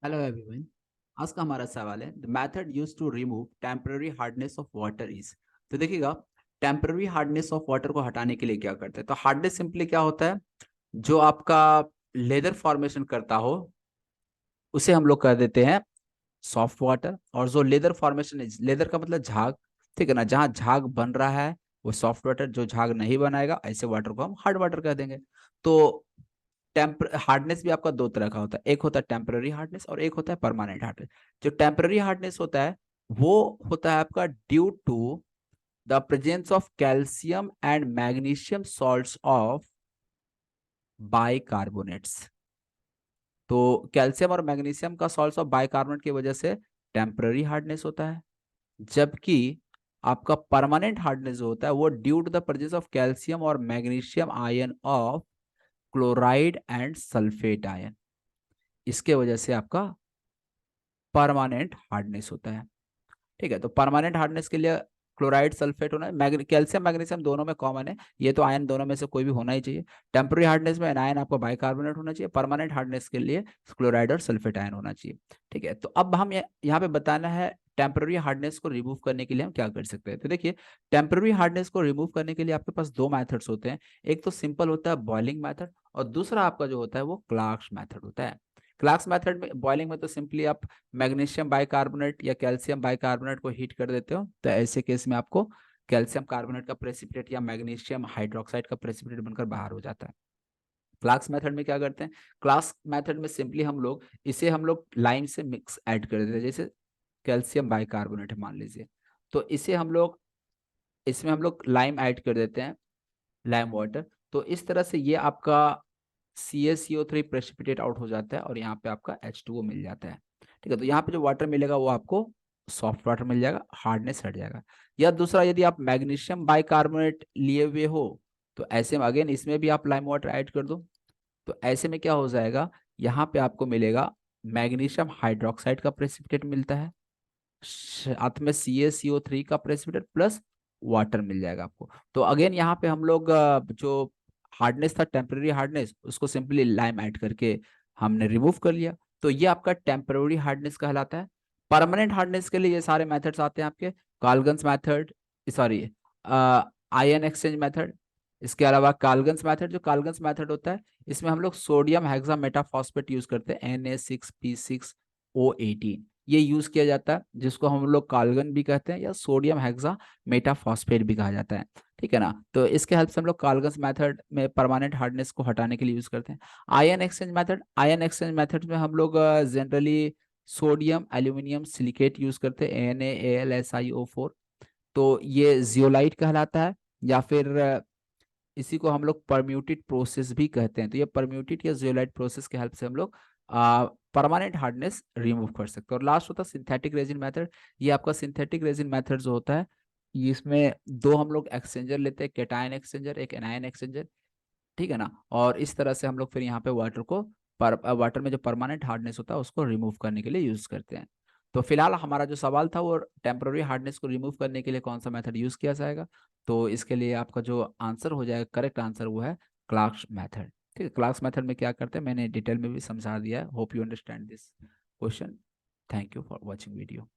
Hello everyone. आज का हमारा सवाल है the method use to remove temporary hardness of water is. तो देखिएगा, टेम्पररी हार्डनेस ऑफ वाटर को हटाने के लिए क्या करते हैं। तो हार्डनेस सिंपली क्या होता है, जो आपका लेदर फॉर्मेशन करता हो उसे हम लोग कर देते हैं सॉफ्ट वाटर। और जो लेदर फॉर्मेशन है, लेदर का मतलब झाग, ठीक है ना, जहाँ झाग बन रहा है वो सॉफ्ट वाटर, जो झाग नहीं बनाएगा ऐसे वाटर को हम हार्ड वाटर कह देंगे। तो टेम्पर हार्डनेस भी आपका दो तरह का होता है, एक होता है टेम्पररी हार्डनेस और एक होता है परमानेंट हार्डनेस। जो टेम्पररी हार्डनेस होता है वो होता है आपका due to the presence of calcium and magnesium salts of bicarbonates. तो कैल्शियम और मैग्नीशियम का सॉल्ट्स ऑफ बाइकार्बोनेट की वजह से टेम्पररी हार्डनेस होता है। जबकि आपका परमानेंट हार्डनेस जो होता है वो due to the presence of calcium और magnesium ion of chloride and sulphate ion, इसके वजह से आपका परमानेंट हार्डनेस होता है। ठीक है, तो परमानेंट हार्डनेस के लिए क्लोराइड सल्फेट होना है, कैल्शियम मैग्नीशियम दोनों में कॉमन है, ये तो आयन दोनों में से कोई भी होना ही चाहिए। टेम्पररी हार्डनेस में आयन आपको बाइकार्बोनेट होना चाहिए, परमानेंट हार्डनेस के लिए क्लोराइड और सल्फेट आयन होना चाहिए। ठीक है, तो अब हम यहाँ पे बताना है टेम्पररी हार्डनेस को रिमूव करने के लिए हम क्या कर सकते हैं। तो देखिए, टेम्पररी हार्डनेस को रिमूव करने के लिए आपके पास दो मेथड्स होते हैं। एक तो सिंपल होता है बॉइलिंग मेथड, और दूसरा आपका जो होता है वो क्लार्क्स मेथड होता है। क्लार्क्स मेथड में, बॉइलिंग में तो सिंपली आप मैग्नीशियम बाइकार्बोनेट या कैल्शियम बाइकार्बोनेट को हीट कर देते हो, तो ऐसे केस में आपको कैल्शियम कार्बोनेट का प्रेसिपिटेट या मैग्नीशियम हाइड्रोक्साइड का प्रेसिपिटेट बनकर बाहर हो जाता है। क्लार्क्स मेथड में क्या करते हैं, क्लार्क्स मेथड में सिंपली हम लोग लाइम से मिक्स ऐड कर देते हैं। जैसे कैल्शियम बाइकार्बोनेट है मान लीजिए, तो इसमें हम लोग लाइम ऐड कर देते हैं, लाइम वाटर। तो इस तरह से ये आपका CaCO3 प्रेसिपिटेट आउट हो जाता है और यहाँ पे आपका H2O मिल जाता है। ठीक है, तो यहाँ पे जो वाटर मिलेगा वो आपको सॉफ्ट वाटर मिल जाएगा, हार्डनेस हट जाएगा। या दूसरा, यदि आप मैग्नीशियम बाइकार्बोनेट लिए हुए हो तो ऐसे में अगेन इसमें भी आप लाइम वाटर ऐड कर दो। तो ऐसे में क्या हो जाएगा, यहाँ पे आपको मिलेगा मैग्नीशियम हाइड्रोक्साइड का प्रेसिपिटेट मिलता है, साथ में CaCO3 का प्रेसिपिटेट प्लस वाटर मिल जाएगा आपको। तो अगेन यहाँ पे हम लोग जो हार्डनेस था, टेम्पररी हार्डनेस, उसको सिंपली लाइम ऐड करके हमने रिमूव कर लिया। तो ये आपका टेम्पररी हार्डनेस कहलाता है। परमानेंट हार्डनेस के लिए ये सारे मेथड्स आते हैं आपके, Calgon's method, sorry, ion exchange method. इसके अलावा काल्गन्स मेथड, जो काल्गन्स मेथड होता है इसमें हम लोग सोडियम हेक्सा मेटाफॉस्फेट यूज करते हैं, Na6P6O18, ये यूज किया जाता है, जिसको हम लोग काल्गन भी कहते हैं या सोडियम हेक्सा मेटाफॉस्फेट भी कहा जाता है। ठीक है ना, तो इसके हेल्प से हम लोग काल्गन्स मेथड में परमानेंट हार्डनेस को हटाने के लिए यूज करते हैं। आयन एक्सचेंज मेथड में हम लोग generally sodium aluminium silicate use करते हैं, NaAlSiO4। तो ये जियोलाइट कहलाता है, या फिर इसी को हम लोग परम्यूटेड प्रोसेस भी कहते हैं। तो ये परम्यूटेड या जियोलाइट प्रोसेस के हेल्प से हम लोग परमानेंट हार्डनेस रिमूव कर सकते हैं। और लास्ट होता है सिंथेटिक रेजिन मेथड। ये आपका सिंथेटिक रेजिन मेथड जो होता है, इसमें दो हम लोग एक्सचेंजर लेते हैं, कैटायन एक्सचेंजर, एक एनायन एक्सचेंजर। ठीक है ना, और इस तरह से हम लोग फिर यहाँ पे वाटर में जो परमानेंट हार्डनेस होता है उसको रिमूव करने के लिए यूज करते हैं। तो फिलहाल हमारा जो सवाल था वो टेम्पररी हार्डनेस को रिमूव करने के लिए कौन सा मेथड यूज किया जाएगा। तो इसके लिए आपका जो आंसर हो जाएगा, करेक्ट आंसर, वो है क्लार्क्स मेथड। ठीक है, क्लार्क्स मेथड में क्या करते हैं मैंने डिटेल में भी समझा दिया है। Hope you understand this question. Thank you for watching video.